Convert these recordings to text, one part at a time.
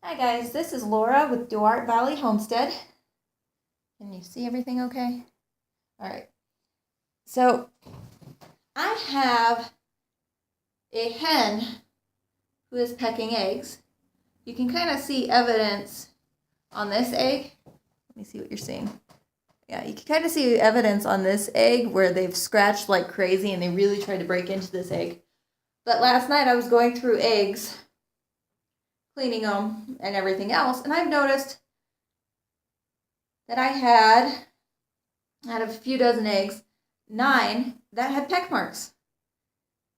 Hi guys, this is Laura with Duarte Valley Homestead. Can you see everything okay? All right. So I have a hen who is pecking eggs. You can kind of see evidence on this egg. Let me see what you're seeing. Yeah, you can kind of see evidence on this egg where they've scratched like crazy and they really tried to break into this egg. But last night I was going through eggs, cleaning them and everything else, and I've noticed that I had out of a few dozen eggs, 9 that had peck marks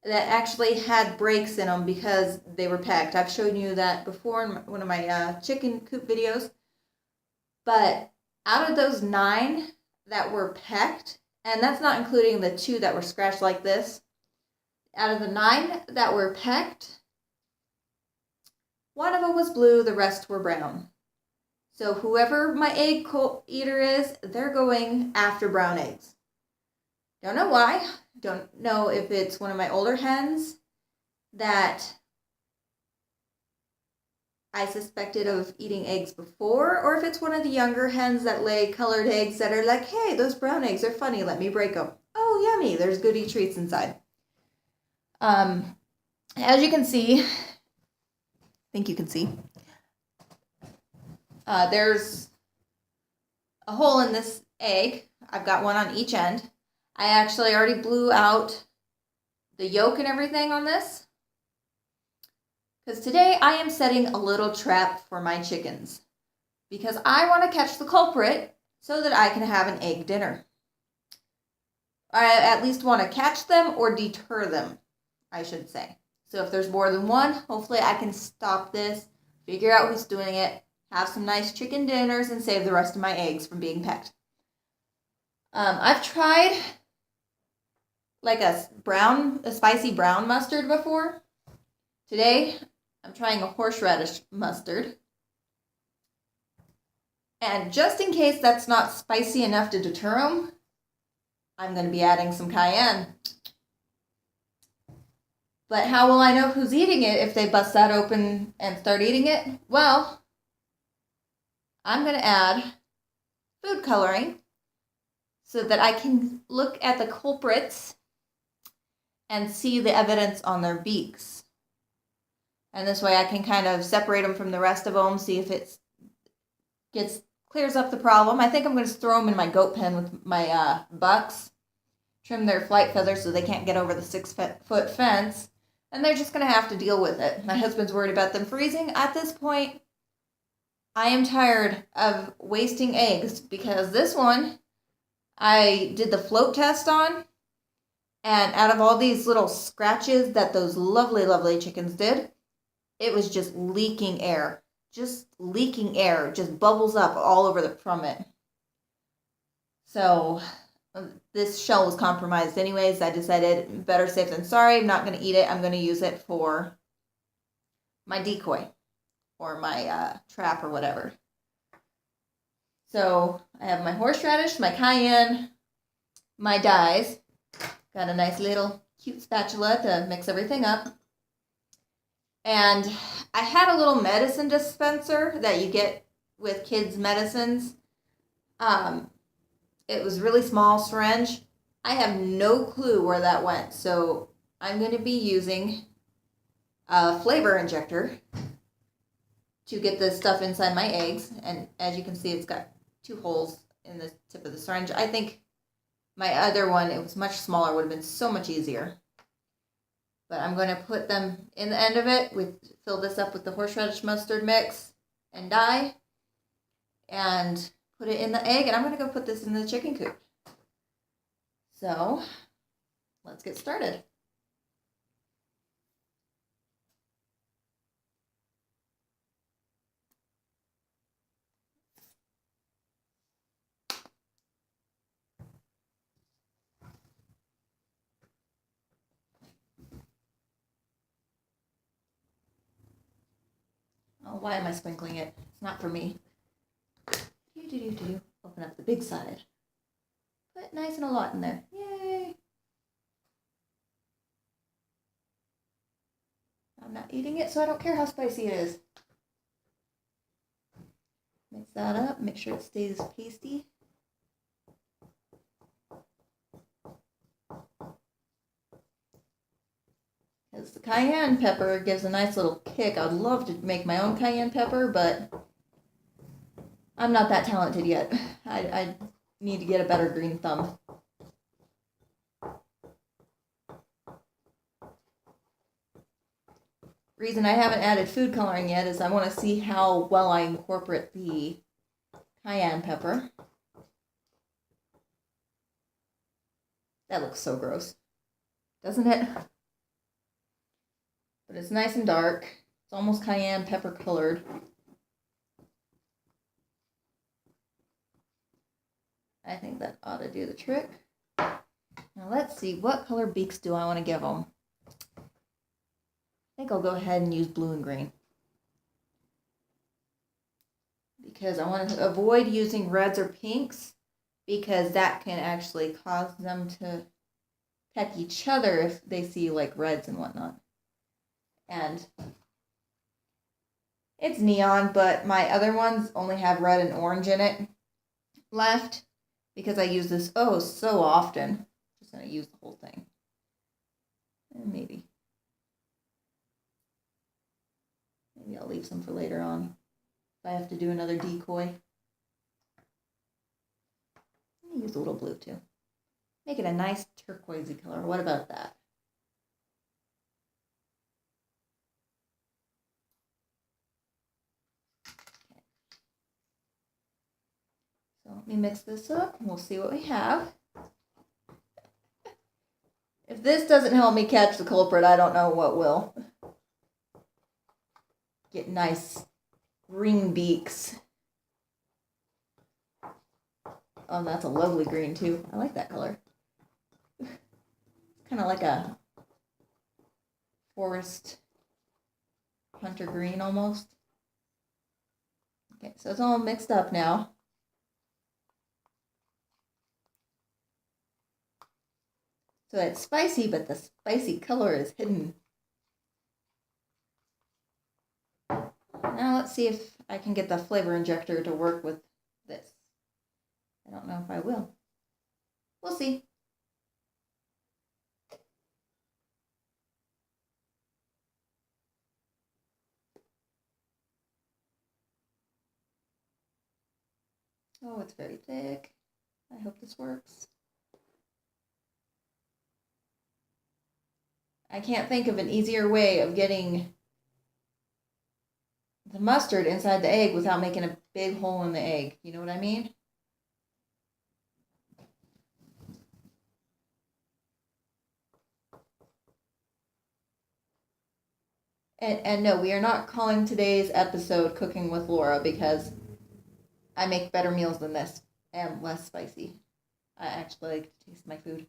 that actually had breaks in them because they were pecked. I've shown you that before in one of my chicken coop videos. But out of those 9 that were pecked, and that's not including the 2 that were scratched like this, out of the 9 that were pecked, 1 of them was blue, the rest were brown. So whoever my egg eater is, they're going after brown eggs. Don't know why. Don't know if it's one of my older hens that I suspected of eating eggs before, or if it's one of the younger hens that lay colored eggs that are like, hey, those brown eggs are funny, let me break them. Oh, yummy, there's goody treats inside. As you can see, I think you can see, there's a hole in this egg. I've got one on each end. I actually already blew out the yolk and everything on this, because today I am setting a little trap for my chickens, because I want to catch the culprit so that I can have an egg dinner. I at least want to catch them or deter them, I should say. So if there's more than one, hopefully I can stop this, figure out who's doing it, have some nice chicken dinners, and save the rest of my eggs from being pecked. I've tried like a spicy brown mustard before. Today, I'm trying a horseradish mustard. And just in case that's not spicy enough to deter them, I'm going to be adding some cayenne. But how will I know who's eating it if they bust that open and start eating it? Well, I'm going to add food coloring so that I can look at the culprits and see the evidence on their beaks. And this way I can kind of separate them from the rest of them, see if it clears up the problem. I think I'm going to throw them in my goat pen with my bucks, trim their flight feathers so they can't get over the 6-foot fence, and they're just going to have to deal with it. My husband's worried about them freezing. At this point, I am tired of wasting eggs, because this one I did the float test on, and out of all these little scratches that those lovely, lovely chickens did, it was just leaking air. Just bubbles up all over from it. So this shell was compromised anyways. I decided better safe than sorry. I'm not going to eat it. I'm going to use it for my decoy or my trap or whatever. So I have my horseradish, my cayenne, my dyes. Got a nice little cute spatula to mix everything up. And I had a little medicine dispenser that you get with kids' medicines. It was really small syringe. I have no clue where that went, so I'm going to be using a flavor injector to get this stuff inside my eggs. And as you can see, it's got 2 holes in the tip of the syringe. I think my other one, it was much smaller, would have been so much easier. But I'm going to put them in the end of it, fill this up with the horseradish mustard mix and dye, and put it in the egg, and I'm going to go put this in the chicken coop. So, let's get started. Oh, why am I sprinkling it? It's not for me. Open up the big side. Put nice and a lot in there. Yay! I'm not eating it, so I don't care how spicy it is. Mix that up, make sure it stays pasty. Because the cayenne pepper gives a nice little kick. I'd love to make my own cayenne pepper, but I'm not that talented yet. I need to get a better green thumb. Reason I haven't added food coloring yet is I want to see how well I incorporate the cayenne pepper. That looks so gross, doesn't it? But it's nice and dark. It's almost cayenne pepper colored. I think that ought to do the trick. Now let's see, what color beaks do I want to give them? I think I'll go ahead and use blue and green. Because I want to avoid using reds or pinks, because that can actually cause them to peck each other if they see like reds and whatnot. And it's neon, but my other ones only have red and orange in it left, because I use this so often. Just going to use the whole thing. And maybe I'll leave some for later on if I have to do another decoy. I'll use a little blue too. Make it a nice turquoisey color. What about that? Okay. So let me mix this up and we'll see what we have. If this doesn't help me catch the culprit, I don't know what will. Get nice green beaks. Oh, that's a lovely green too. I like that color. Kind of like a forest hunter green almost. Okay, so it's all mixed up now. So it's spicy, but the spicy color is hidden. Now let's see if I can get the flavor injector to work with this. I don't know if I will. We'll see. Oh, it's very thick. I hope this works. I can't think of an easier way of getting the mustard inside the egg without making a big hole in the egg. You know what I mean? And no, we are not calling today's episode Cooking with Laura, because I make better meals than this and less spicy. I actually like to taste my food.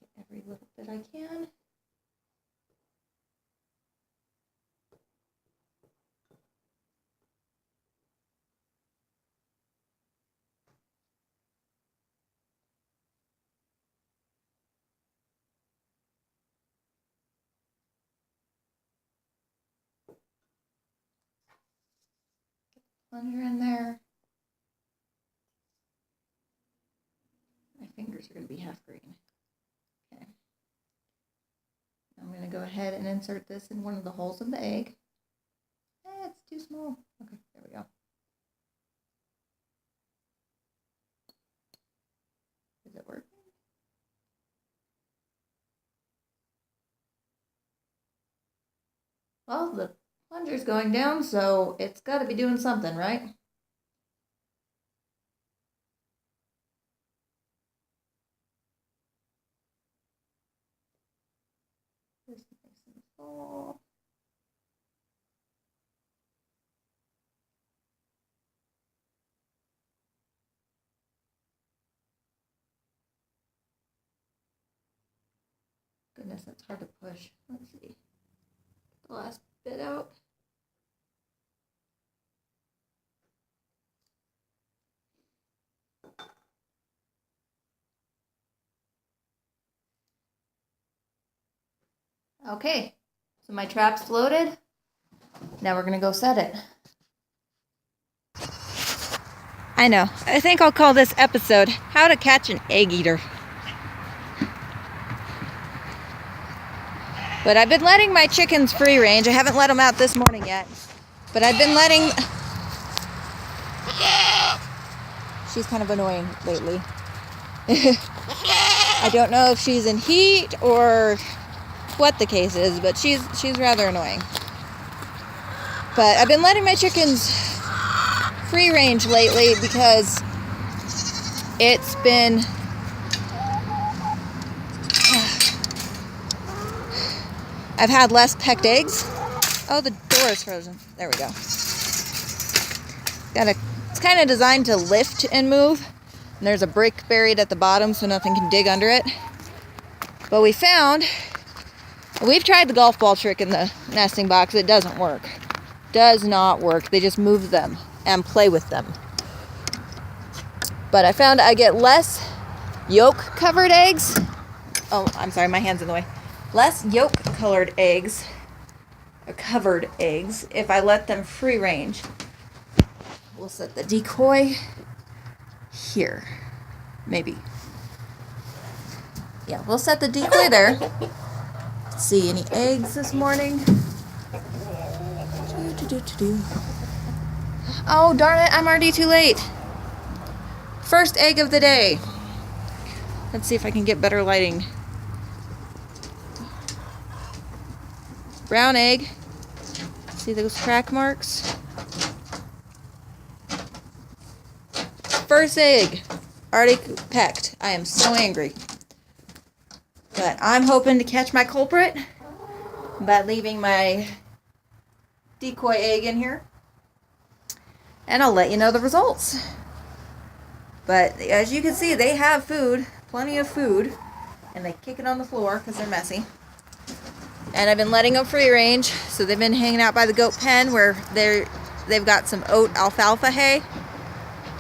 Get every little bit I can. Plunger in there. My fingers are going to be half green. Okay. I'm going to go ahead and insert this in one of the holes of the egg. It's too small. Okay, there we go. Is it working? Well, the plunger's going down, so it's got to be doing something, right? This is nice and full. Goodness, that's hard to push. Let's see. The last bit out. Okay, so my trap's loaded. Now we're gonna go set it. I know. I think I'll call this episode How to Catch an Egg Eater. But I've been letting my chickens free range. I haven't let them out this morning yet. But I've been letting... She's kind of annoying lately. I don't know if she's in heat or what the case is, but she's rather annoying. But I've been letting my chickens free range lately because it's been I've had less pecked eggs. Oh, the door is frozen. There we go. It's kind of designed to lift and move. And there's a brick buried at the bottom so nothing can dig under it. But we've tried the golf ball trick in the nesting box. It doesn't work. Does not work. They just move them and play with them. But I found I get less yolk-covered eggs. Oh, I'm sorry, my hand's in the way. Less yolk-colored eggs, or covered eggs, if I let them free range. We'll set the decoy here. Maybe. Yeah, we'll set the decoy there. See any eggs this morning? Oh, darn it, I'm already too late. First egg of the day. Let's see if I can get better lighting. Brown egg. See those crack marks? First egg. Already pecked. I am so angry. But I'm hoping to catch my culprit by leaving my decoy egg in here. And I'll let you know the results. But as you can see, they have food. Plenty of food. And they kick it on the floor because they're messy. And I've been letting them free range. So they've been hanging out by the goat pen where they've got some oat alfalfa hay.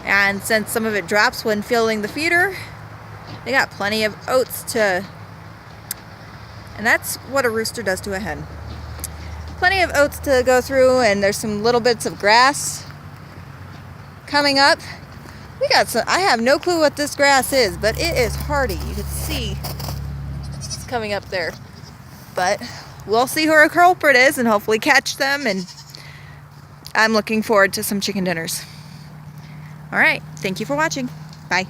And since some of it drops when filling the feeder, they got plenty of oats to... And that's what a rooster does to a hen. Plenty of oats to go through, and there's some little bits of grass coming up. We got some... I have no clue what this grass is, but it is hardy. You can see it's coming up there. But we'll see who our culprit is and hopefully catch them, and I'm looking forward to some chicken dinners. All right, thank you for watching. Bye.